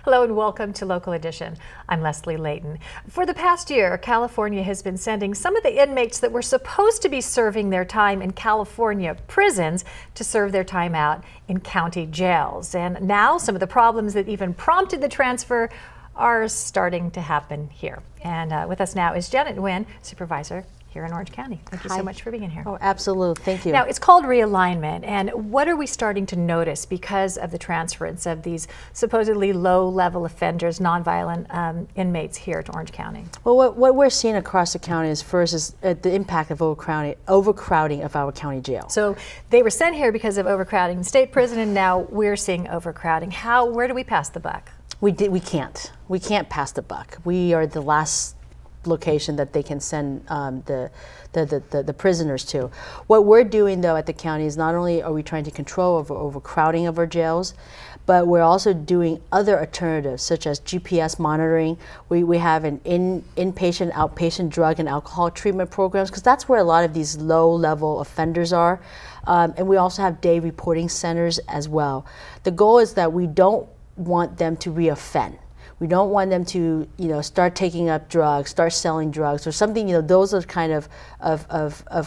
Hello and welcome to Local Edition. I'm Leslie Leyton. For the past year, California has been sending some of the inmates that were supposed to be serving their time in California prisons to serve their time out in county jails. And now some of the problems that even prompted the transfer are starting to happen here. And with us now is Janet Nguyen, Supervisor here in Orange County. Thank you so much for being here. Oh, absolutely. Thank you. Now, it's called realignment, and what are we starting to notice because of the transference of these supposedly low-level offenders, nonviolent inmates here to Orange County? Well, what we're seeing across the county is the impact of overcrowding of our county jail. So they were sent here because of overcrowding in state prison, and now we're seeing overcrowding. Where do we pass the buck? We can't pass the buck. We are the last location that they can send the prisoners to. What we're doing though at the county is not only are we trying to control overcrowding of our jails, but we're also doing other alternatives such as GPS monitoring. We have an inpatient, outpatient drug and alcohol treatment programs because that's where a lot of these low-level offenders are. And we also have day reporting centers as well. The goal is that we don't want them to reoffend. We don't want them to, start taking up drugs, start selling drugs, or something. Those are kind of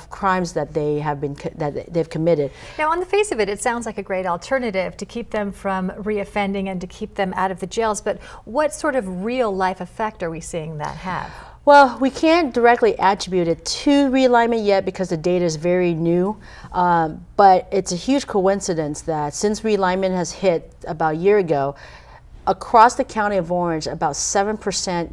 crimes that they've committed. Now, on the face of it, it sounds like a great alternative to keep them from reoffending and to keep them out of the jails. But what sort of real life effect are we seeing that have? Well, we can't directly attribute it to realignment yet because the data is very new, but it's a huge coincidence that since realignment has hit about a year ago, across the county of Orange, about 7%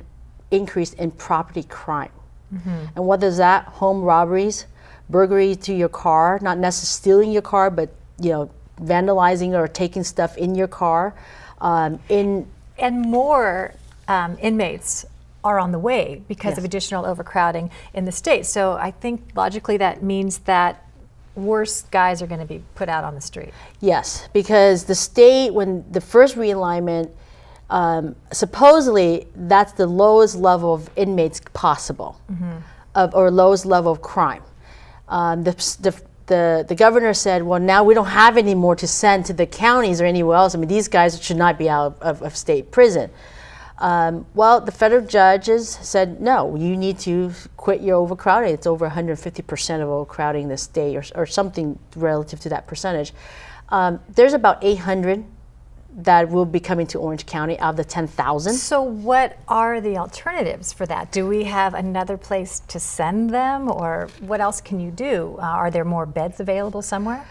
increase in property crime. Mm-hmm. And what is that? Home robberies, burglary to your car, not necessarily stealing your car, but vandalizing or taking stuff in your car. And more inmates are on the way because of additional overcrowding in the state. So I think logically that means that worse guys are going to be put out on the street. Yes, because the state, when the first realignment, supposedly that's the lowest level of inmates possible, or lowest level of crime. The governor said, well, now we don't have any more to send to the counties or anywhere else. I mean, these guys should not be out of state prison. Well, the federal judges said, no, you need to quit your overcrowding. It's over 150% of overcrowding in the state, or something relative to that percentage. There's about 800 that will be coming to Orange County out of the 10,000. So what are the alternatives for that? Do we have another place to send them, or what else can you do? Are there more beds available somewhere?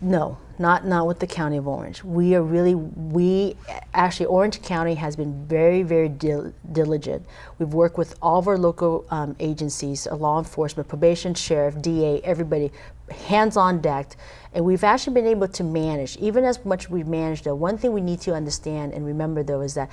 No, not with the County of Orange. Actually, Orange County has been very, very diligent. We've worked with all of our local agencies, law enforcement, probation, sheriff, DA, everybody, hands on deck. And we've actually been able to manage, even as much we've managed, though, one thing we need to understand and remember, though, is that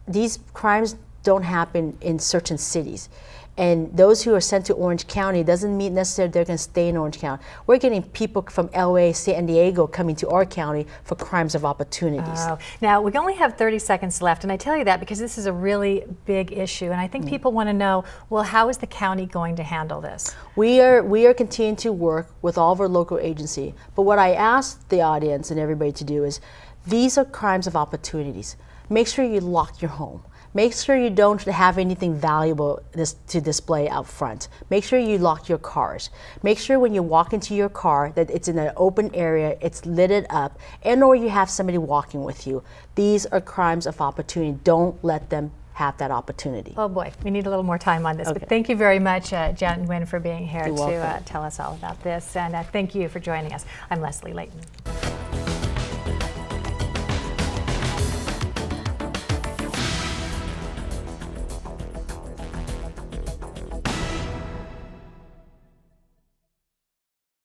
these crimes don't happen in certain cities. And those who are sent to Orange County doesn't mean necessarily they're going to stay in Orange County. We're getting people from LA, San Diego coming to our county for crimes of opportunities. Oh. Now, we only have 30 seconds left, and I tell you that because this is a really big issue, and I think people want to know, well, how is the county going to handle this? We are continuing to work with all of our local agency, but what I ask the audience and everybody to do is, these are crimes of opportunities. Make sure you lock your home. Make sure you don't have anything valuable to display out front. Make sure you lock your cars. Make sure when you walk into your car that it's in an open area, it's lit up, or you have somebody walking with you. These are crimes of opportunity. Don't let them have that opportunity. Oh boy, we need a little more time on this, Okay. But thank you very much, Janet Nguyen, for being here You're to welcome. tell us all about this, and thank you for joining us. I'm Leslie Leyton.